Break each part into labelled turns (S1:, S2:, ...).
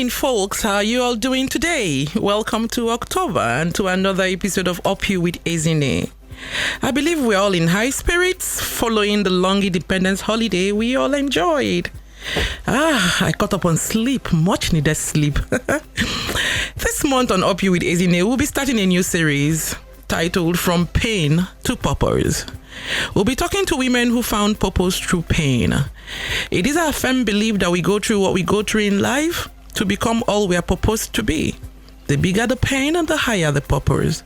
S1: morning, folks. How are you all doing today? Welcome to October and to another episode of UpyouwithEzinne. I believe we're all in high spirits following the long independence holiday we all enjoyed. I caught up on sleep, much needed sleep. This month on UpyouwithEzinne, we'll be starting a new series titled From Pain to Purpose. We'll be talking to women who found purpose through pain. It is our firm belief that we go through what we go through in life to become all we are purposed to be. The bigger the pain and the higher the purpose.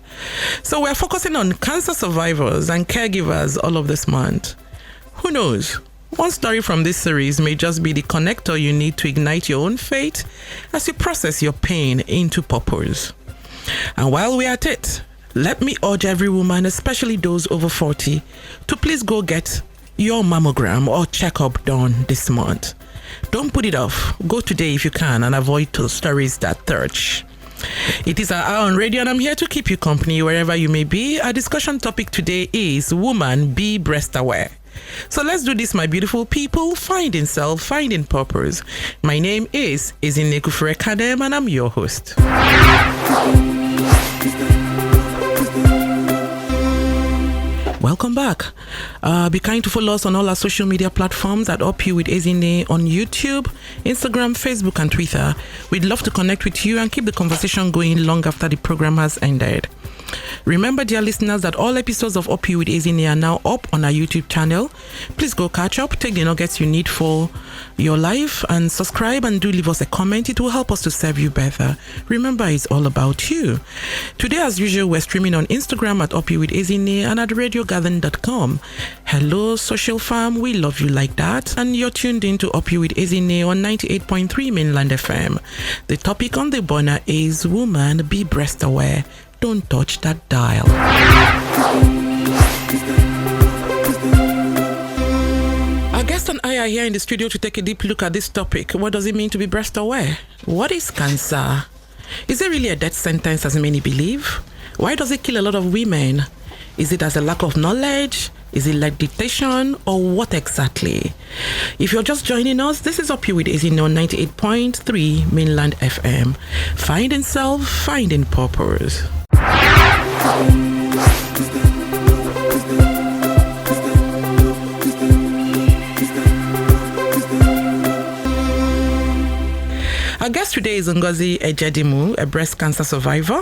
S1: So we're focusing on cancer survivors and caregivers all of this month. Who knows? One story from this series may just be the connector you need to ignite your own faith as you process your pain into purpose. And while we're at it, let me urge every woman, especially those over 40, to please go get your mammogram or checkup done this month. Don't put it off. Go today if you can and avoid those stories that thirch. It is our hour on radio and I'm here to keep you company wherever you may be. Our discussion topic today is Woman Be Breast Aware. So let's do this, my beautiful people. Finding self, finding purpose. My name is Ezinne Kanem and I'm your host. Welcome back. Be kind to follow us on all our social media platforms at UpyouwithEzinne on YouTube, Instagram, Facebook, and Twitter. We'd love to connect with you and keep the conversation going long after the program has ended. Remember, dear listeners, that all episodes of UpyouwithEzinne are now up on our YouTube channel. Please go catch up, take the nuggets you need for your life, and subscribe and do leave us a comment. It will help us to serve you better. Remember, it's all about you. Today, as usual, we're streaming on Instagram at UpyouwithEzinne and at radiogarden.com. Hello, social fam, we love you like that. And you're tuned in to UpyouwithEzinne on 98.3 Mainland FM. The topic on the burner is Woman Be Breast Aware. Don't touch that dial. Our guest and I are here in the studio to take a deep look at this topic. What does it mean to be breast aware? What is cancer? Is it really a death sentence as many believe? Why does it kill a lot of women? Is it as a lack of knowledge? Is it like dictation or what exactly? If you're just joining us, this is UpyouwithEzinne on 98.3 Mainland FM. Finding self, finding purpose. Our guest today is Ngozi Ejedimu, a breast cancer survivor,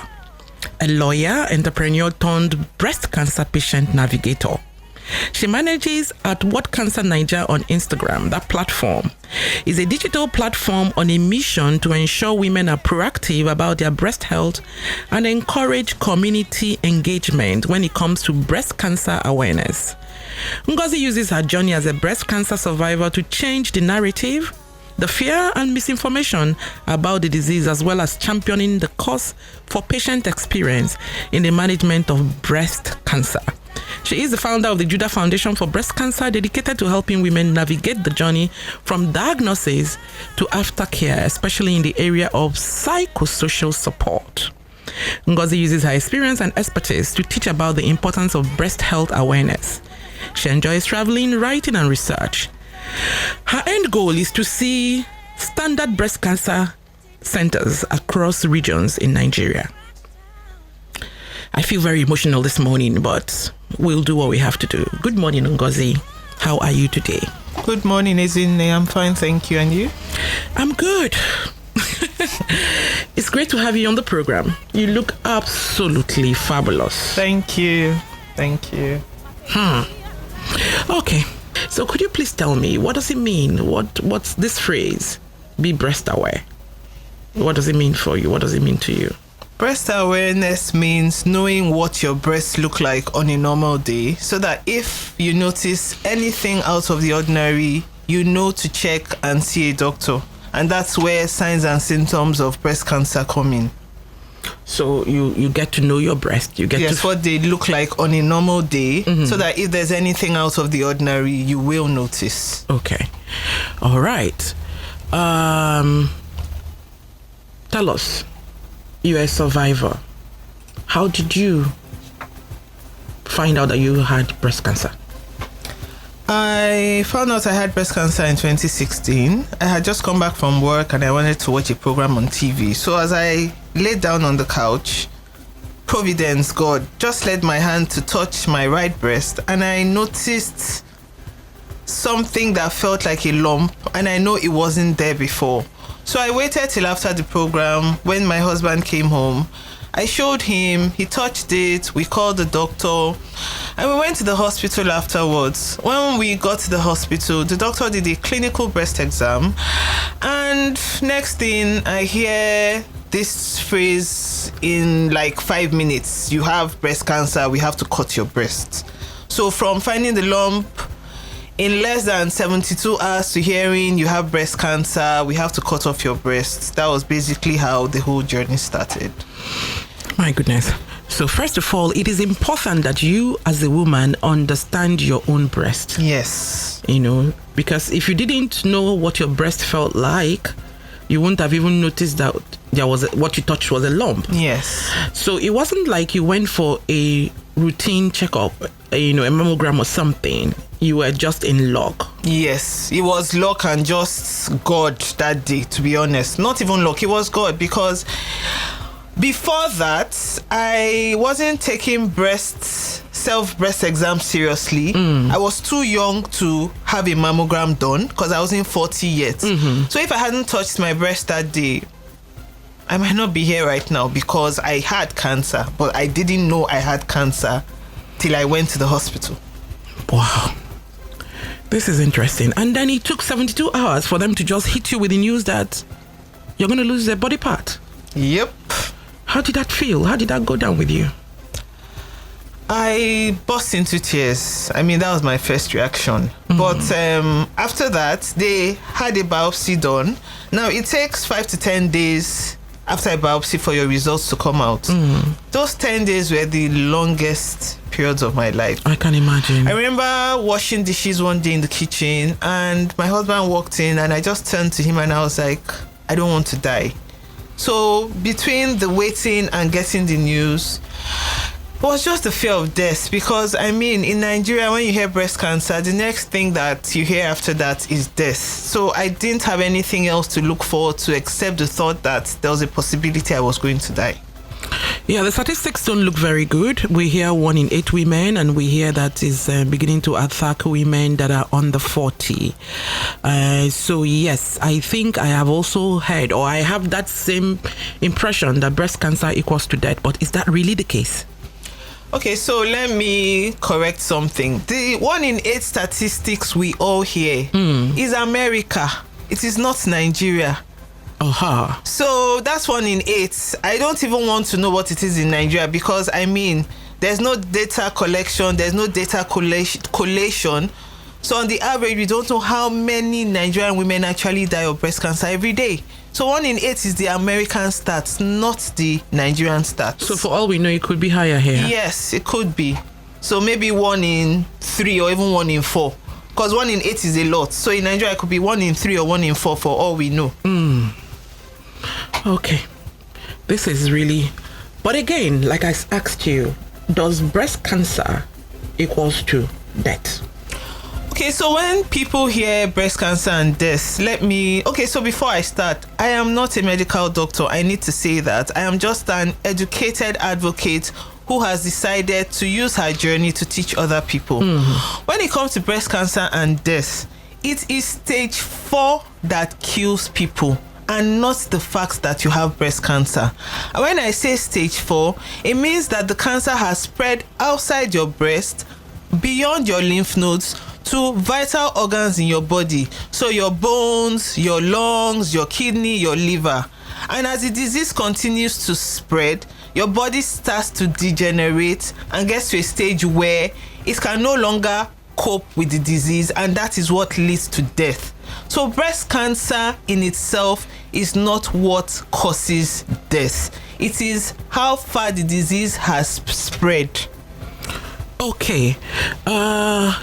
S1: a lawyer, entrepreneur turned breast cancer patient navigator. She manages at What Cancer Niger on Instagram. That platform is a digital platform on a mission to ensure women are proactive about their breast health and encourage community engagement when it comes to breast cancer awareness. Ngozi uses her journey as a breast cancer survivor to change the narrative, the fear and misinformation about the disease, as well as championing the cause for patient experience in the management of breast cancer. She is the founder of the Judah Foundation for Breast Cancer, dedicated to helping women navigate the journey from diagnosis to aftercare, especially in the area of psychosocial support. Ngozi uses her experience and expertise to teach about the importance of breast health awareness. She enjoys traveling, writing, and research. Her end goal is to see standard breast cancer centers across regions in Nigeria. I feel very emotional this morning, but we'll do what we have to do. Good morning, Ngozi. How are you today?
S2: Good morning, Ezinne. I'm fine, thank you. And you?
S1: I'm good. It's great to have you on the program. You look absolutely fabulous.
S2: Thank you. Thank you.
S1: Okay. So could you please tell me, what does it mean? What's this phrase, be breast aware? What does it mean for you? What does it mean to you?
S2: Breast awareness means knowing what your breasts look like on a normal day, so that if you notice anything out of the ordinary, you know to check and see a doctor. And that's where signs and symptoms of breast cancer come in.
S1: So you get to know your breast. You get
S2: what they look like on a normal day, so that if there's anything out of the ordinary, you will notice.
S1: Okay. All right. Tell us, you're a survivor. How did you find out that you had breast cancer?
S2: I found out I had breast cancer in 2016. I had just come back from work and I wanted to watch a program on TV. So as I laid down on the couch, Providence, God, just led my hand to touch my right breast, and I noticed something that felt like a lump, and I know it wasn't there before. So I waited till after the program. When my husband came home, I showed him, he touched it, we called the doctor, and we went to the hospital afterwards. When we got to the hospital, the doctor did a clinical breast exam, and next thing I hear this phrase, in like 5 minutes, you have breast cancer, we have to cut your breast. So from finding the lump, in less than 72 hours to hearing you have breast cancer, we have to cut off your breast. That was basically how the whole journey started.
S1: My goodness. So first of all, it is important that you as a woman understand your own breast.
S2: Yes.
S1: You know, because if you didn't know what your breast felt like, you wouldn't have even noticed that what you touched was a lump.
S2: Yes.
S1: So it wasn't like you went for a routine checkup, a mammogram or something. You were just in luck.
S2: Yes, it was luck and just God that day, to be honest. Not even luck, it was God, because before that, I wasn't taking self-breast exam seriously. I was too young to have a mammogram done because I wasn't 40 yet. So if I hadn't touched my breast that day, I might not be here right now, because I had cancer, but I didn't know I had cancer till I went to the hospital.
S1: Wow. This is interesting. And then it took 72 hours for them to just hit you with the news that you're going to lose a body part.
S2: Yep.
S1: How did that feel? How did that go down with you?
S2: I burst into tears. I mean, that was my first reaction. But after that, they had a biopsy done. Now, it takes 5 to 10 days after a biopsy for your results to come out. Those 10 days were the longest periods of my life.
S1: I can imagine.
S2: I remember washing dishes one day in the kitchen, and my husband walked in, and I just turned to him and I was like, I don't want to die. So between the waiting and getting the news, it was just the fear of death, because I mean, in Nigeria, when you hear breast cancer, the next thing that you hear after that is death. So I didn't have anything else to look forward to except the thought that there was a possibility I was going to die.
S1: Yeah, the statistics don't look very good. We hear 1 in 8 women, and we hear that is beginning to attack women that are under 40. So yes, I think I have also heard, or I have that same impression, that breast cancer equals to death. But is that really the case?
S2: Okay, so let me correct something. The 1 in 8 statistics we all hear is America. It is not Nigeria. So that's 1 in 8. I don't even want to know what it is in Nigeria, because I mean, there's no data collection, there's no data collation. So on the average, we don't know how many Nigerian women actually die of breast cancer every day. So 1 in 8 is the American stats, not the Nigerian stats.
S1: So for all we know, it could be higher here.
S2: Yes, it could be. So maybe 1 in 3 or even 1 in 4. Because 1 in 8 is a lot. So in Nigeria, it could be 1 in 3 or 1 in 4 for all we know.
S1: Okay. This is really... But again, like I asked you, does breast cancer equals to death?
S2: Okay, so when people hear breast cancer and death, so before I start, I am not a medical doctor. I need to say that. I am just an educated advocate who has decided to use her journey to teach other people. When it comes to breast cancer and death, it is stage 4 that kills people, and not the fact that you have breast cancer. And when I say stage 4, it means that the cancer has spread outside your breast, beyond your lymph nodes, to vital organs in your body. So your bones, your lungs, your kidney, your liver. And as the disease continues to spread, your body starts to degenerate and gets to a stage where it can no longer cope with the disease, and that is what leads to death. So breast cancer in itself is not what causes death. It is how far the disease has spread.
S1: Okay,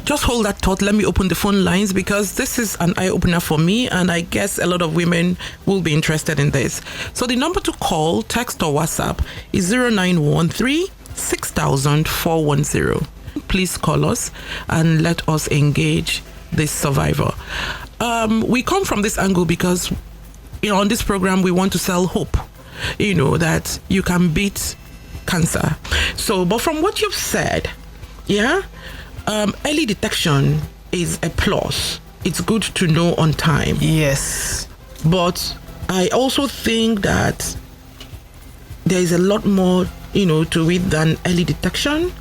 S1: just hold that thought. Let me open the phone lines, because this is an eye-opener for me, and I guess a lot of women will be interested in this. So the number to call, text or WhatsApp is 0913 6000 410. please call us and let us engage this survivor. We come from this angle because, on this program, we want to sell hope, that you can beat cancer. So, but from what you've said, early detection is a plus. It's good to know on time.
S2: Yes.
S1: But I also think that there is a lot more, to it than early detection.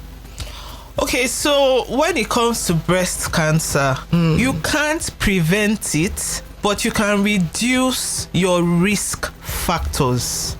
S2: Okay, so when it comes to breast cancer, you can't prevent it, but you can reduce your risk factors.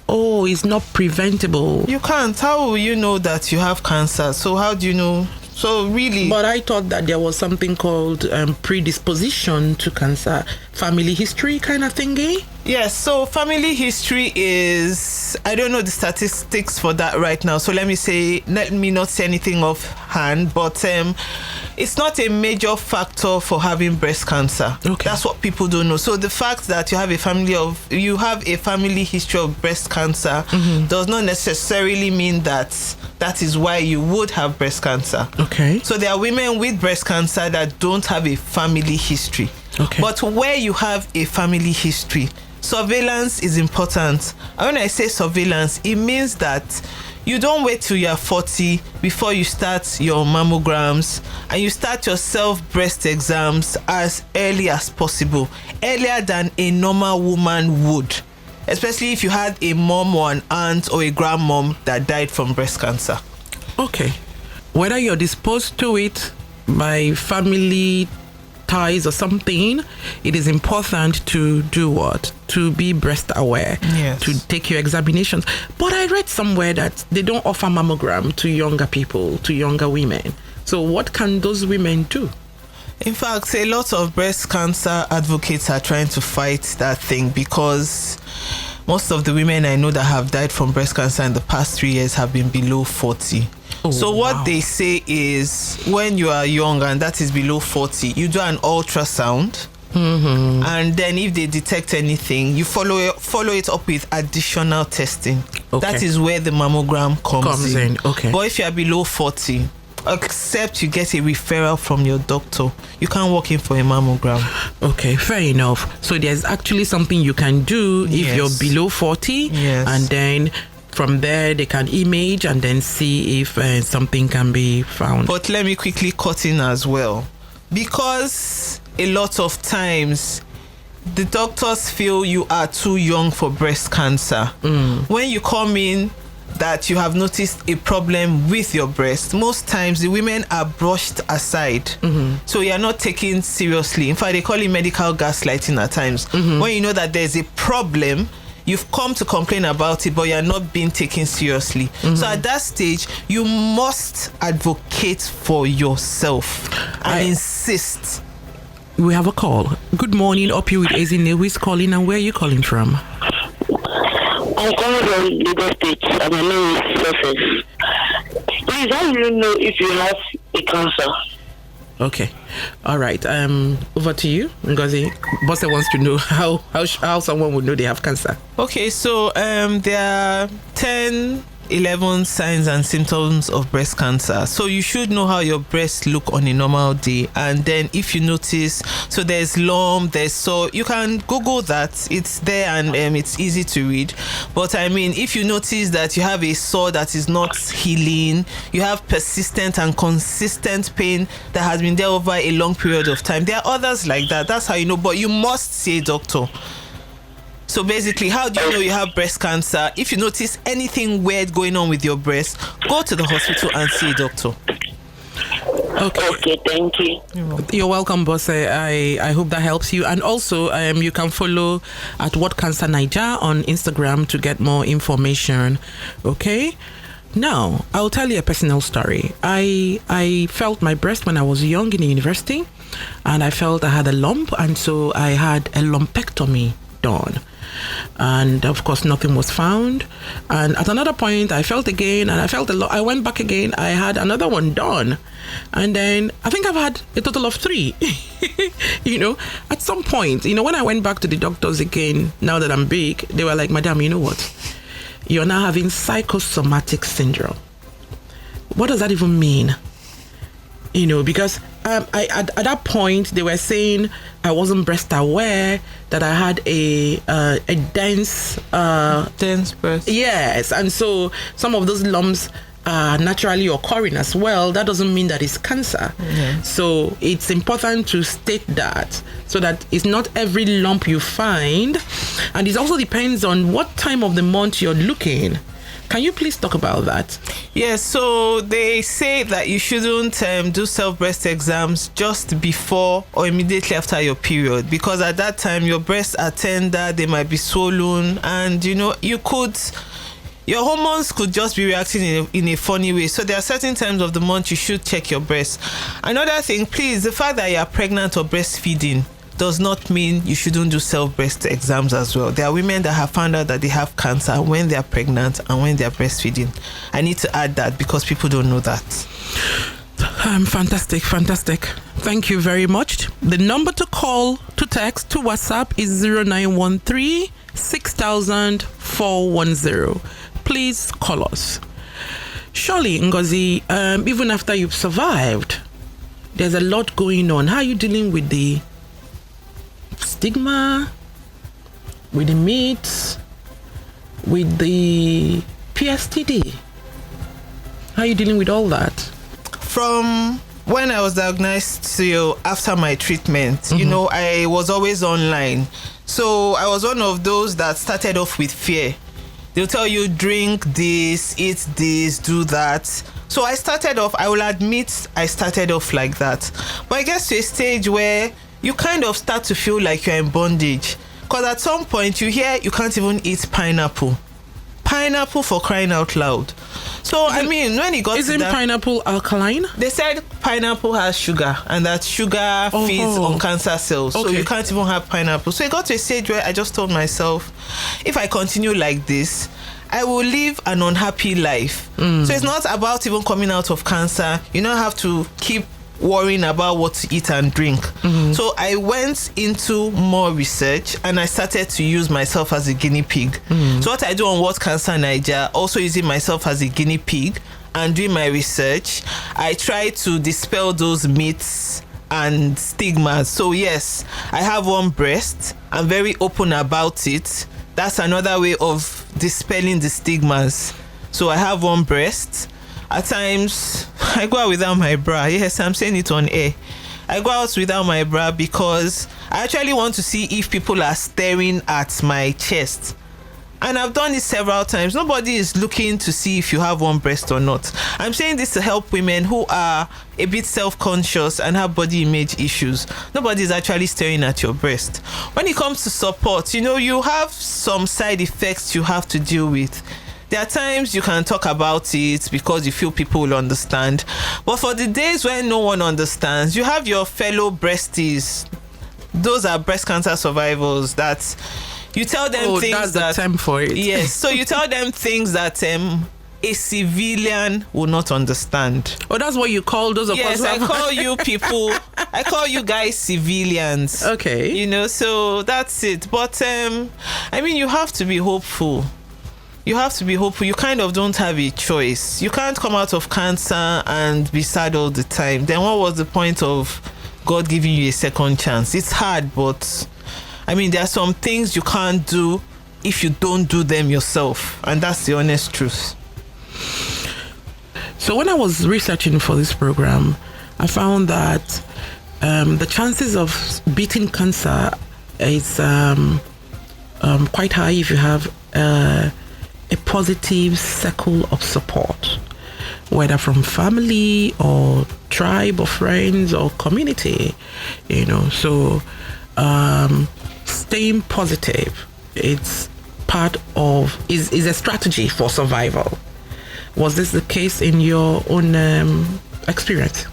S1: Oh, it's not preventable.
S2: You can't. How will you know that you have cancer? So how do you know? So really...
S1: But I thought that there was something called predisposition to cancer, family history kind of thingy.
S2: Yes, so family history is... I don't know the statistics for that right now. So let me not say anything offhand, but it's not a major factor for having breast cancer.
S1: Okay.
S2: That's what people don't know. So the fact that you have a family history of breast cancer does not necessarily mean that is why you would have breast cancer.
S1: Okay.
S2: So there are women with breast cancer that don't have a family history.
S1: Okay.
S2: But where you have a family history, surveillance is important. And when I say surveillance, it means that you don't wait till you're 40 before you start your mammograms, and you start your self-breast exams as early as possible, earlier than a normal woman would, especially if you had a mom or an aunt or a grandmom that died from breast cancer.
S1: Okay. Whether you're disposed to it by family ties or something, it is important to do what? To be breast aware.
S2: Yes.
S1: To take your examinations. But I read somewhere that they don't offer mammogram to younger people, to younger women. So what can those women do?
S2: In fact, a lot of breast cancer advocates are trying to fight that thing, because most of the women I know that have died from breast cancer in the past 3 years have been below 40. So what they say is, when you are young and that is below 40, you do an ultrasound, and then if they detect anything, you follow it up with additional testing.
S1: Okay.
S2: That is where the mammogram comes in.
S1: Okay.
S2: But if you are below 40, except you get a referral from your doctor, you can't walk in for a mammogram.
S1: Okay, fair enough. So there's actually something you can do if you're below 40, and then from there they can image and then see if something can be found.
S2: But let me quickly cut in as well, because a lot of times the doctors feel you are too young for breast cancer. When you come in that you have noticed a problem with your breast, most times the women are brushed aside. So you're not taken seriously. In fact, they call it medical gaslighting at times. When you know that there's a problem, you've come to complain about it, but you're not being taken seriously. So at that stage, you must advocate for yourself and insist.
S1: We have a call. Good morning, UpyouwithEzinne. Who is calling and where are you calling from?
S3: I'm calling from Lagos State, and my name is Success. Please, how do you know if you have a cancer?
S1: Okay. All right. Over to you, Ngozi. Bosse wants to know how someone would know they have cancer.
S2: Okay, so there are 11 signs and symptoms of breast cancer. So you should know how your breasts look on a normal day. And then if you notice, so there's lump, there's sore, you can Google that. It's there and it's easy to read. But I mean, if you notice that you have a sore that is not healing, you have persistent and consistent pain that has been there over a long period of time, there are others like that. That's how you know. But you must see a doctor. So basically, how do you know you have breast cancer? If you notice anything weird going on with your breast, go to the hospital and see a doctor.
S3: Okay, thank you.
S1: You're welcome, Bosse. I hope that helps you. And also, you can follow at What Cancer Niger on Instagram to get more information. Okay? Now, I'll tell you a personal story. I felt my breast when I was young in university, and I felt I had a lump, and so I had a lumpectomy done. And of course nothing was found, and at another point I felt again and I felt a lot. I went back again, I had another one done, and then I think I've had a total of 3. At some point, when I went back to the doctors again, now that I'm big, they were like, "Madam, you know what, you're now having psychosomatic syndrome." What does that even mean? Because at that point they were saying I wasn't breast aware, that I had a dense
S2: breast.
S1: Yes, and so some of those lumps are naturally occurring as well. That doesn't mean that it's cancer. So it's important to state that, so that it's not every lump you find, and it also depends on what time of the month you're looking. Can you please talk about that?
S2: Yes, so they say that you shouldn't do self-breast exams just before or immediately after your period, because at that time your breasts are tender, they might be swollen, and your hormones could just be reacting in a funny way. So there are certain times of the month you should check your breast. Another thing, please, the fact that you are pregnant or breastfeeding does not mean you shouldn't do self-breast exams as well. There are women that have found out that they have cancer when they are pregnant and when they are breastfeeding. I need to add that because people don't know that.
S1: Fantastic. Thank you very much. The number to call, to text, to WhatsApp is 0913 6000 410. Please call us. Surely, Ngozi, even after you've survived, there's a lot going on. How are you dealing with the stigma, with the myths, with the PSTD? How are you dealing with all that?
S2: From when I was diagnosed to after my treatment, I was always online. So I was one of those that started off with fear. They'll tell you, drink this, eat this, do that. So I will admit I started off like that. But I guess to a stage where you kind of start to feel like you're in bondage. Because at some point you hear you can't even eat pineapple. Pineapple, for crying out loud. So, when it got to that... Isn't
S1: pineapple alkaline?
S2: They said pineapple has sugar, and that sugar feeds on cancer cells. Okay. So you can't even have pineapple. So it got to a stage where I just told myself, if I continue like this, I will live an unhappy life. So it's not about even coming out of cancer. You don't have to keep worrying about what to eat and drink. So I went into more research and I started to use myself as a guinea pig. So what I do on What Cancer Niger, also using myself as a guinea pig and doing my research, I try to dispel those myths and stigmas. So yes, I have one breast. I'm very open about it. That's another way of dispelling the stigmas. So I have one breast. At times, I go out without my bra. Yes, I'm saying it on air. I go out without my bra because I actually want to see if people are staring at my chest. And I've done this several times. Nobody is looking to see if you have one breast or not. I'm saying this to help women who are a bit self-conscious and have body image issues. Nobody is actually staring at your breast. When it comes to support, you have some side effects you have to deal with. There are times you can talk about it because you feel people will understand. But for the days when no one understands, you have your fellow breasties. Those are breast cancer survivors that you tell them things
S1: that's the term for it.
S2: Yes. So you tell them things that a civilian will not understand.
S1: Oh, that's what you call those of us.
S2: Yes, I call you people. I call you guys civilians.
S1: Okay.
S2: So that's it. But you have to be hopeful. You have to be hopeful. You kind of don't have a choice. You can't come out of cancer and be sad all the time. Then what was the point of God giving you a second chance? It's hard, but there are some things you can't do if you don't do them yourself. And that's the honest truth.
S1: So when I was researching for this program, I found that the chances of beating cancer is quite high if you have a positive circle of support, whether from family or tribe or friends or community, so staying positive, it's part of is a strategy for survival. Was this the case in your own experience?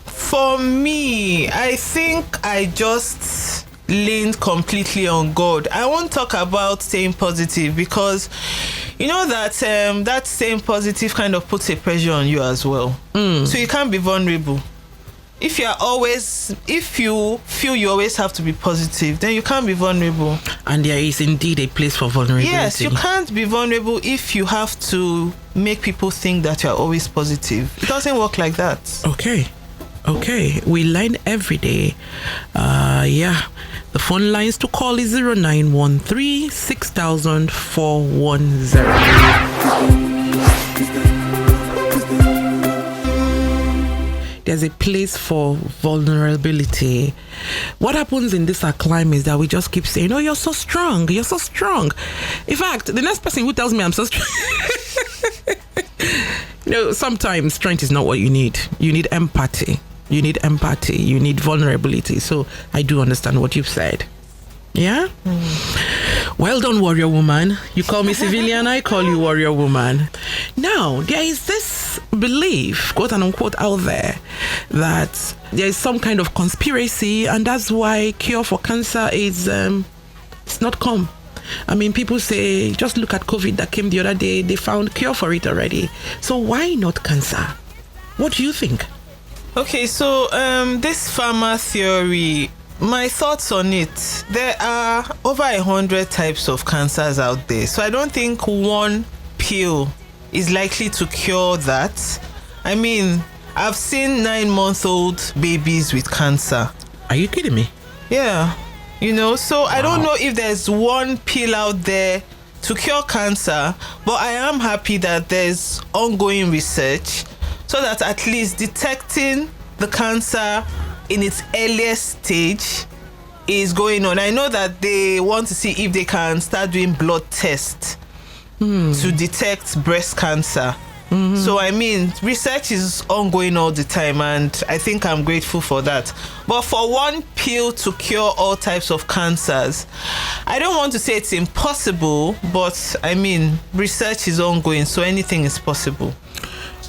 S2: For me, I think I just leaned completely on God. I won't talk about staying positive because that staying positive kind of puts a pressure on you as well. So you can't be vulnerable. if you feel you always have to be positive, then you can't be vulnerable.
S1: And there is indeed a place for vulnerability.
S2: Yes, you can't be vulnerable if you have to make people think that you're always positive. It doesn't work like that.
S1: Okay, we learn every day. The phone lines to call is 0913 6000 410. There's a place for vulnerability. What happens in this climate is that we just keep saying, "Oh, you're so strong. You're so strong." In fact, the next person who tells me I'm so strong, sometimes strength is not what you need. You need empathy. You need vulnerability. So I do understand what you've said. Yeah? Well done, warrior woman. You call me civilian, I call you warrior woman. Now, there is this belief, quote and unquote, out there that there is some kind of conspiracy, and that's why cure for cancer is it's not come. I mean, people say, just look at COVID that came the other day, they found cure for it already. So why not cancer? What do you think?
S2: Okay, so this pharma theory, my thoughts on it, there are over 100 types of cancers out there. So I don't think one pill is likely to cure that. I mean, I've seen 9-month-old babies with cancer.
S1: Are you kidding me?
S2: Yeah. So I don't know if there's one pill out there to cure cancer, but I am happy that there's ongoing research so that at least detecting the cancer in its earliest stage is going on. I know that they want to see if they can start doing blood tests to detect breast cancer. So I mean, research is ongoing all the time, and I think I'm grateful for that. But for one pill to cure all types of cancers, I don't want to say it's impossible, but I mean, research is ongoing, so anything is possible.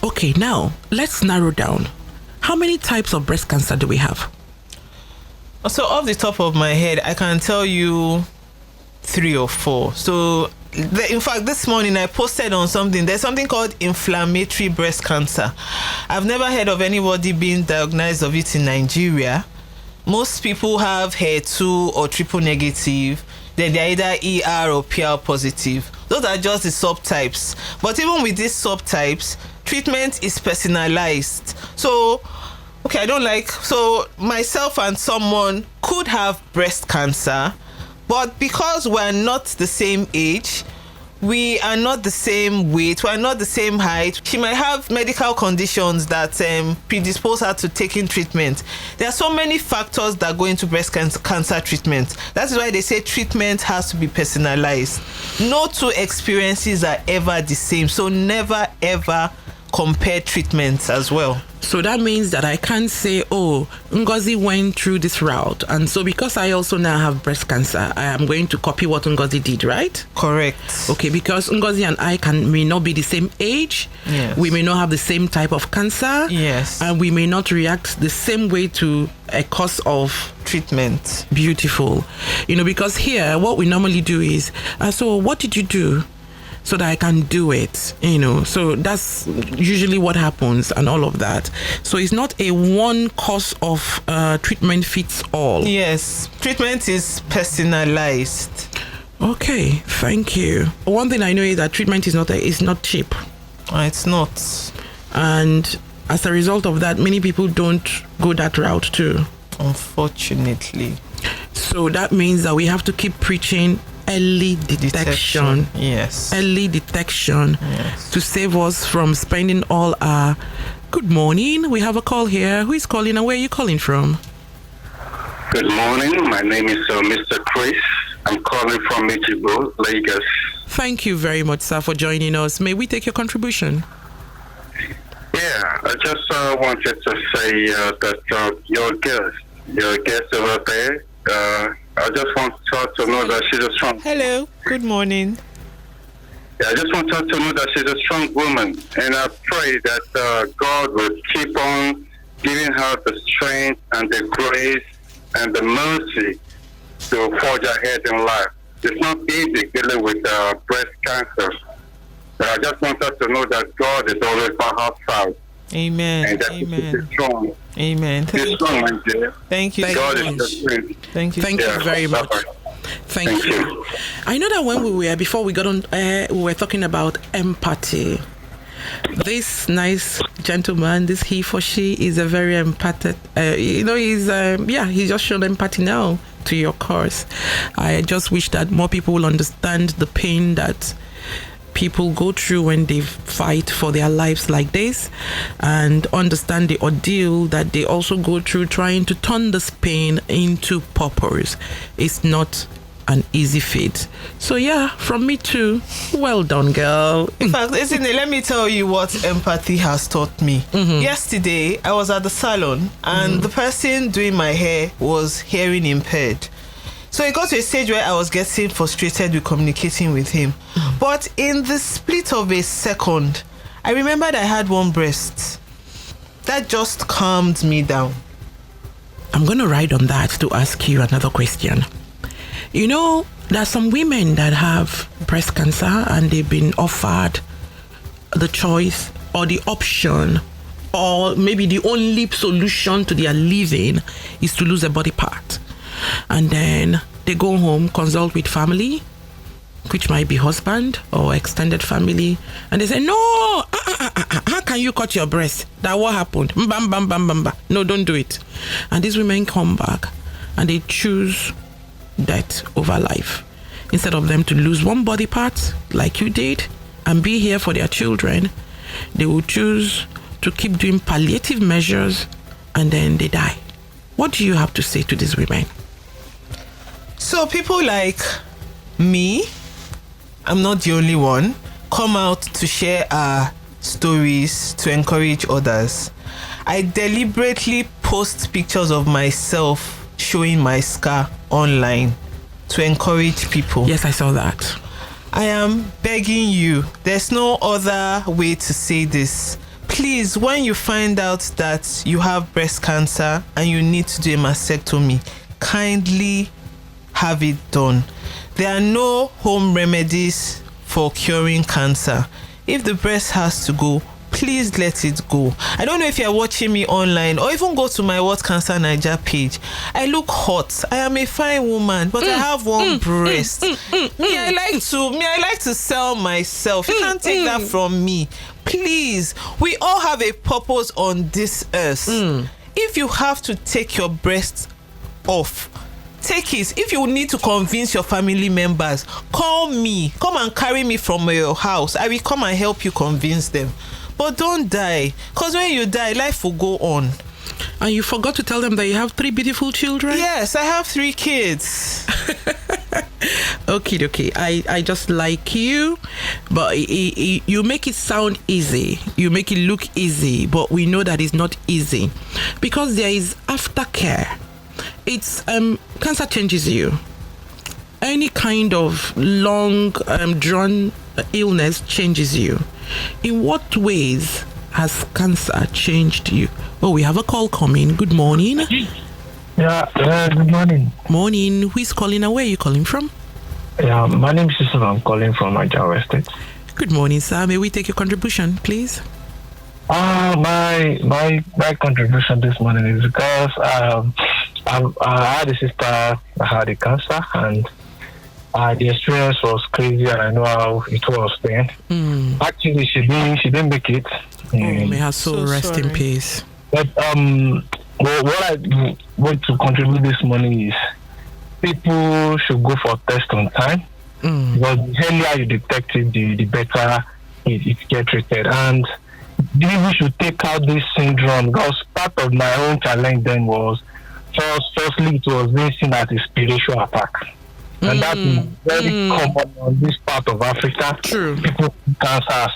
S1: Okay, now let's narrow down. How many types of breast cancer do we have?
S2: So off the top of my head, I can tell you 3 or 4. So in fact, this morning I posted on something. There's something called inflammatory breast cancer. I've never heard of anybody being diagnosed of it in Nigeria. Most people have HER2 or triple negative. Then they're either ER or PR positive. Those are just the subtypes. But even with these subtypes, treatment is personalized. So, okay, so myself and someone could have breast cancer, but because we're not the same age, we are not the same weight, we're not the same height, she might have medical conditions that predispose her to taking treatment. There are so many factors that go into breast cancer treatment. That's why they say treatment has to be personalized. No two experiences are ever the same, so never ever compare treatments as well.
S1: So that means that I can't say, oh, Ngozi went through this route, and so because I also now have breast cancer, I am going to copy what Ngozi did, right?
S2: Correct.
S1: Okay, because Ngozi and I may not be the same age.
S2: Yes.
S1: We may not have the same type of cancer.
S2: Yes.
S1: And we may not react the same way to a course of
S2: treatment.
S1: Beautiful. Because here, what we normally do is, so what did you do so that I can do it? So that's usually what happens and all of that. So it's not a one course of treatment fits all.
S2: Yes, treatment is personalized.
S1: Okay, thank you. One thing I know is that treatment is not cheap.
S2: It's not.
S1: And as a result of that, many people don't go that route too.
S2: Unfortunately.
S1: So that means that we have to keep preaching early detection.
S2: Yes.
S1: Early detection.
S2: Yes.
S1: To save us from spending all our... Good morning. We have a call here. Who is calling and where are you calling from?
S4: Good morning. My name is Mr. Chris. I'm calling from Ejedimu, Lagos.
S1: Thank you very much, sir, for joining us. May we take your contribution?
S4: Yeah, I just wanted to say that your guest over there, I just want her to know that she's a strong...
S2: Hello, good morning.
S4: Yeah, I just want her to know that she's a strong woman. And I pray that God will keep on giving her the strength and the grace and the mercy to forge ahead in life. It's not easy dealing with breast cancer. But I just want her to know that God is always by her side.
S2: Amen.
S4: And that
S2: Amen.
S4: is strong.
S2: Amen.
S4: Be strong, my dear.
S2: Thank you.
S4: God
S1: so
S4: is your strength.
S2: Thank you.
S1: Thank you very much.
S4: Bye-bye.
S1: Thank you. I know that when before we got on air, we were talking about empathy. This nice gentleman, this he for she, is a very empathic. He's just shown empathy now to your cause. I just wish that more people will understand the pain that people go through when they fight for their lives like this, and understand the ordeal that they also go through trying to turn this pain into purpose. It's not an easy feat. So yeah, from me too, well done, girl.
S2: In fact, isn't it, let me tell you what empathy has taught me. Yesterday I was at the salon, and the person doing my hair was hearing impaired. So it got to a stage where I was getting frustrated with communicating with him. But in the split of a second, I remembered I had one breast. That just calmed me down.
S1: I'm going to ride on that to ask you another question. You know, there are some women that have breast cancer and they've been offered the choice or the option, or maybe the only solution to their living is to lose a body part. And then they go home, consult with family, which might be husband or extended family, and they say, no, how can you cut your breast? That what happened? Bam, bam, bam, bam, bam. No, don't do it. And these women come back and they choose death over life. Instead of them to lose one body part like you did and be here for their children, they will choose to keep doing palliative measures and then they die. What do you have to say to these women?
S2: So people like me, I'm not the only one, come out to share our stories to encourage others. I deliberately post pictures of myself showing my scar online to encourage people.
S1: Yes, I saw that.
S2: I am begging you, there's no other way to say this. Please, when you find out that you have breast cancer and you need to do a mastectomy, kindly have it done. There are no home remedies for curing cancer. If the breast has to go, please let it go. I don't know if you're watching me online or even go to my What Cancer Niger page. I look hot. I am a fine woman, but I have one breast. I like to sell myself. You can't take that from me. Please, we all have a purpose on this earth. If you have to take your breast off, take it. If you need to convince your family members, call me. Come and carry me from your house. I will come and help you convince them. But don't die, because when you die, life will go on.
S1: And you forgot to tell them that you have 3 beautiful children?
S2: Yes, I have 3 kids.
S1: Okay. I just like you, but you make it sound easy. You make it look easy, but we know that it's not easy because there is aftercare. It's cancer changes you. Any kind of long drawn illness changes you. In what ways has cancer changed you? Oh, we have a call coming. Good morning.
S5: Yeah, good morning.
S1: Morning. Who is calling and where are you calling from?
S5: Yeah, my name is Yusuf. I'm calling from Niger State. Good
S1: morning, sir. May we take your contribution, please?
S5: My contribution this morning is because I had a sister that had a cancer, and the experience was crazy, and I know how it was then. Actually, she didn't make it.
S1: May her soul rest in peace.
S5: But what I want to contribute this morning is people should go for test on time. Because the earlier you detect it, the better it gets treated. And people should take out this syndrome, because part of my own challenge then was firstly it was being seen as a spiritual attack. And that is very common on this part of Africa.
S1: True.
S5: People with cancer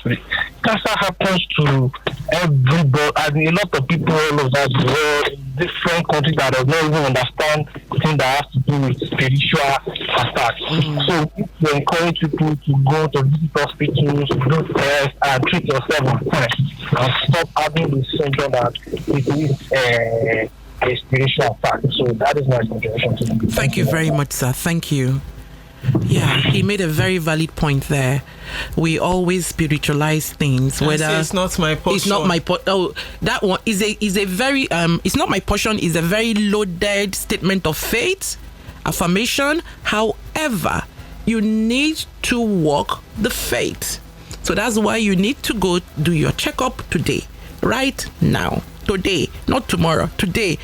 S5: happens to everybody, and a lot of people all over the world in different countries that do not even understand things that has to do with spiritual attacks. So we encourage people to go to visit hospitals, do tests, and treat yourself on time, and stop having this syndrome that it is a spiritual attack. So that is my suggestion to you.
S1: Thank you very much, sir. Thank you. Yeah, he made a very valid point there. We always spiritualize things. Whether
S2: it's not my portion.
S1: It's not my Oh, that one is a very It's not my portion is a very loaded statement of faith, affirmation. However, you need to walk the faith. So that's why you need to go do your checkup today, right now. Today, not tomorrow. Today,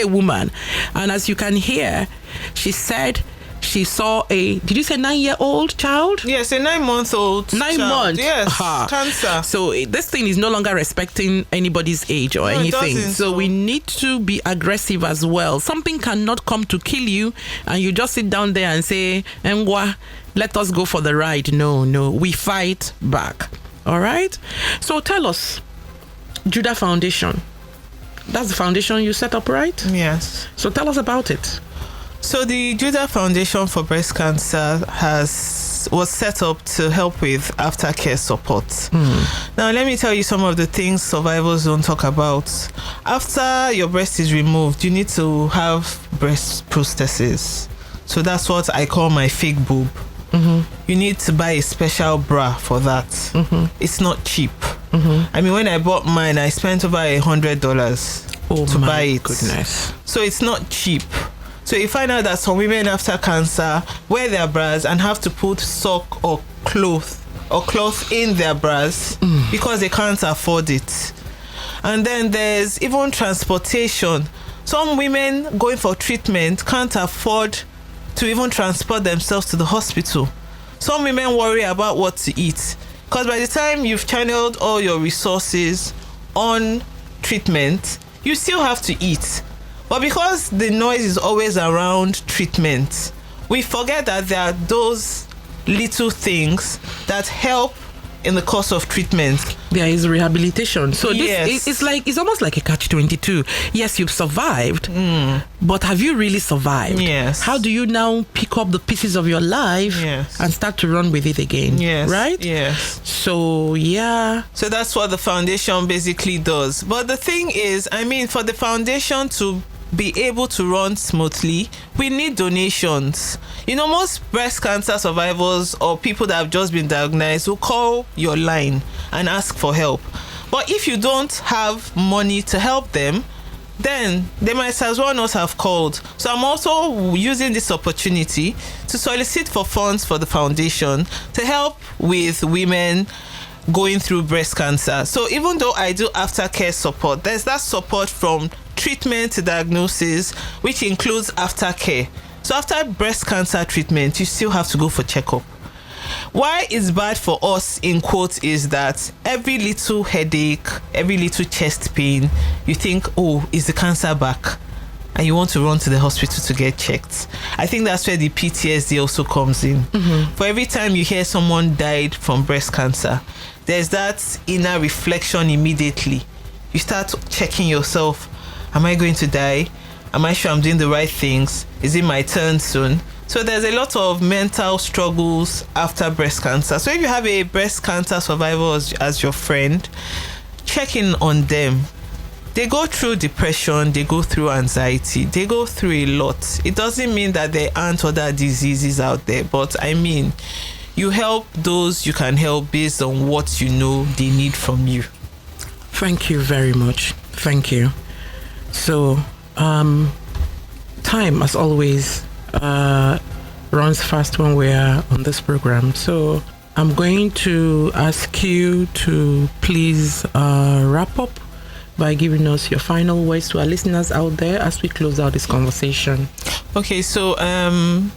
S1: woman. And as you can hear, she said she saw did you say 9-year-old child?
S2: Yes, a 9-month-old
S1: 9
S2: child.
S1: months.
S2: Yes, cancer.
S1: So this thing is no longer respecting anybody's age or anything. So we need to be aggressive as well. Something cannot come to kill you and you just sit down there and say, Ngwa, let us go for the ride. No, we fight back. All right? So tell us, Judah Foundation. That's the foundation you set up, right?
S2: Yes.
S1: So tell us about it.
S2: So the Judah Foundation for Breast Cancer was set up to help with aftercare support. Now, let me tell you some of the things survivors don't talk about. After your breast is removed, you need to have breast prosthesis. So that's what I call my fake boob. You need to buy a special bra for that. It's not cheap. I mean, when I bought mine, I spent over $100 to buy it.
S1: Goodness.
S2: So it's not cheap. So you find out that some women after cancer wear their bras and have to put sock or cloth in their bras because they can't afford it. And then there's even transportation. Some women going for treatment can't afford to even transport themselves to the hospital. Some women worry about what to eat because by the time you've channeled all your resources on treatment, you still have to eat. But because the noise is always around treatment, we forget that there are those little things that help in the course of treatment.
S1: There is rehabilitation. So
S2: Yes.
S1: it's almost like a catch-22. Yes, you've survived, but have you really survived?
S2: Yes.
S1: How do you now pick up the pieces of your life
S2: Yes.
S1: and start to run with it again?
S2: Yes.
S1: Right?
S2: Yes.
S1: So, yeah.
S2: So that's what the foundation basically does. But the thing is, I mean, for the foundation to be able to run smoothly, we need donations. You know, most breast cancer survivors or people that have just been diagnosed will call your line and ask for help. But if you don't have money to help them, then they might as well not have called. So I'm also using this opportunity to solicit for funds for the foundation to help with women going through breast cancer. So even though I do aftercare support, there's that support from treatment to diagnosis, which includes aftercare. So after breast cancer treatment, you still have to go for checkup. Why it's bad for us, in quotes, is that every little headache, every little chest pain, you think, oh, is the cancer back? And you want to run to the hospital to get checked. I think that's where the PTSD also comes in. For every time you hear someone died from breast cancer, there's that inner reflection immediately. You start checking yourself. Am I going to die? Am I sure I'm doing the right things? Is it my turn soon? So there's a lot of mental struggles after breast cancer. So if you have a breast cancer survivor as your friend, check in on them. They go through depression, they go through anxiety, they go through a lot. It doesn't mean that there aren't other diseases out there, but I mean, you help those you can help based on what you know they need from you.
S1: Thank you very much. Thank you. So, time, as always, runs fast when we are on this program. So, I'm going to ask you to please wrap up by giving us your final words to our listeners out there as we close out this conversation.
S2: Okay, so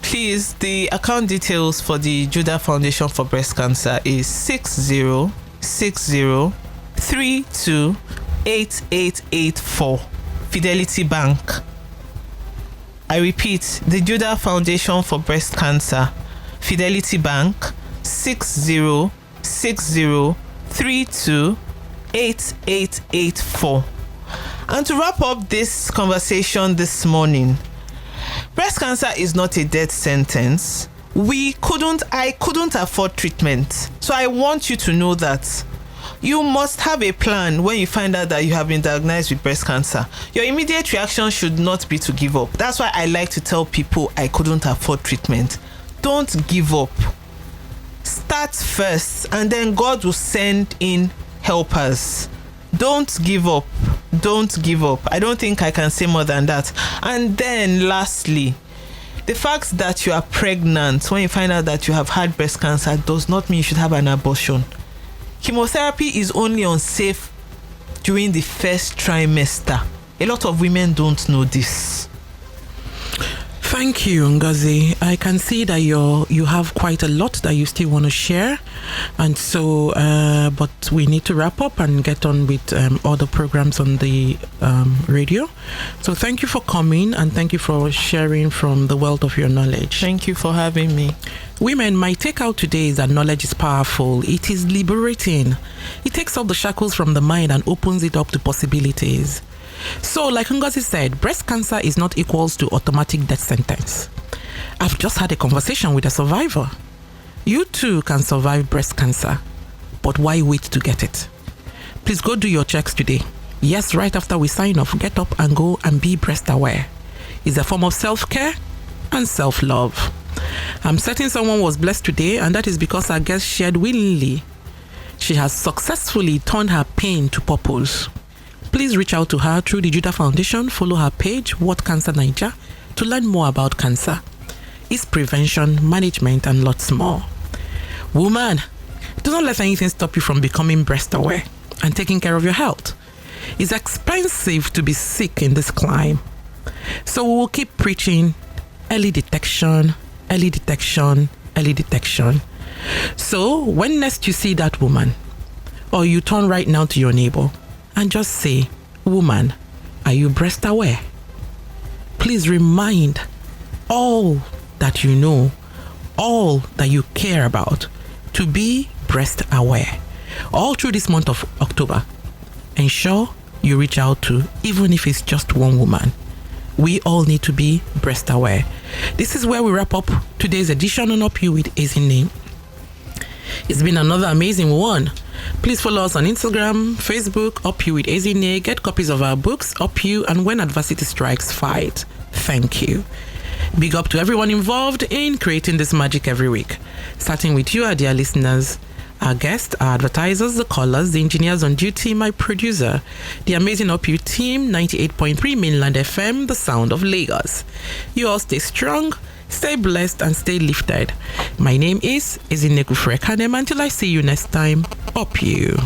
S2: please, the account details for the Judah Foundation for Breast Cancer is 6060328884 Fidelity Bank. I repeat, the Judah Foundation for Breast Cancer, Fidelity Bank, 6060328884. And to wrap up this conversation this morning, breast cancer is not a death sentence. I couldn't afford treatment. So I want you to know that you must have a plan when you find out that you have been diagnosed with breast cancer. Your immediate reaction should not be to give up. That's why I like to tell people I couldn't afford treatment. don't give up. Start first, and then God will send in helpers. Don't give up. Don't give up. I don't think I can say more than that. And then lastly, the fact that you are pregnant when you find out that you have had breast cancer does not mean you should have an abortion. Chemotherapy is only unsafe during the first trimester. A lot of women don't know this.
S1: Thank you, Ngozi. I can see that you have quite a lot that you still want to share, and so but we need to wrap up and get on with other programs on the radio. So thank you for coming, and thank you for sharing from the wealth of your knowledge.
S2: Thank you for having me.
S1: Women, my takeout today is that knowledge is powerful. It is liberating. It takes off the shackles from the mind and opens it up to possibilities. So, like Ngozi said, breast cancer is not equals to automatic death sentence. I've just had a conversation with a survivor. You too can survive breast cancer, but why wait to get it? Please go do your checks today. Yes, right after we sign off, get up and go and be breast aware. It's a form of self-care and self-love. I'm certain someone was blessed today, and that is because our guest shared willingly. She has successfully turned her pain to purpose. Please reach out to her through the Judah Foundation. Follow her page, What Cancer Niger, to learn more about cancer, its prevention, management, and lots more. Woman, do not let anything stop you from becoming breast aware and taking care of your health. It's expensive to be sick in this climb. So we will keep preaching early detection, early detection, early detection. So when next you see that woman, or you turn right now to your neighbor and just say, woman, are you breast aware? Please remind all that you know, all that you care about, to be breast aware. All through this month of October, ensure you reach out to, even if it's just one woman. We all need to be breast aware. This is where we wrap up today's edition on Up You with Ezinne. It's been another amazing one. Please follow us on Instagram, Facebook, Up You with Ezinne. Get copies of our books, Up You and When Adversity Strikes, Fight. Thank you. Big up to everyone involved in creating this magic every week. Starting with you, our dear listeners, our guests, our advertisers, the callers, the engineers on duty, my producer, the amazing Up You team, 98.3 Mainland FM, the sound of Lagos. You all stay strong, stay blessed, and stay lifted. My name is Ezinne Kufrekanem. Until I see you next time, Up You.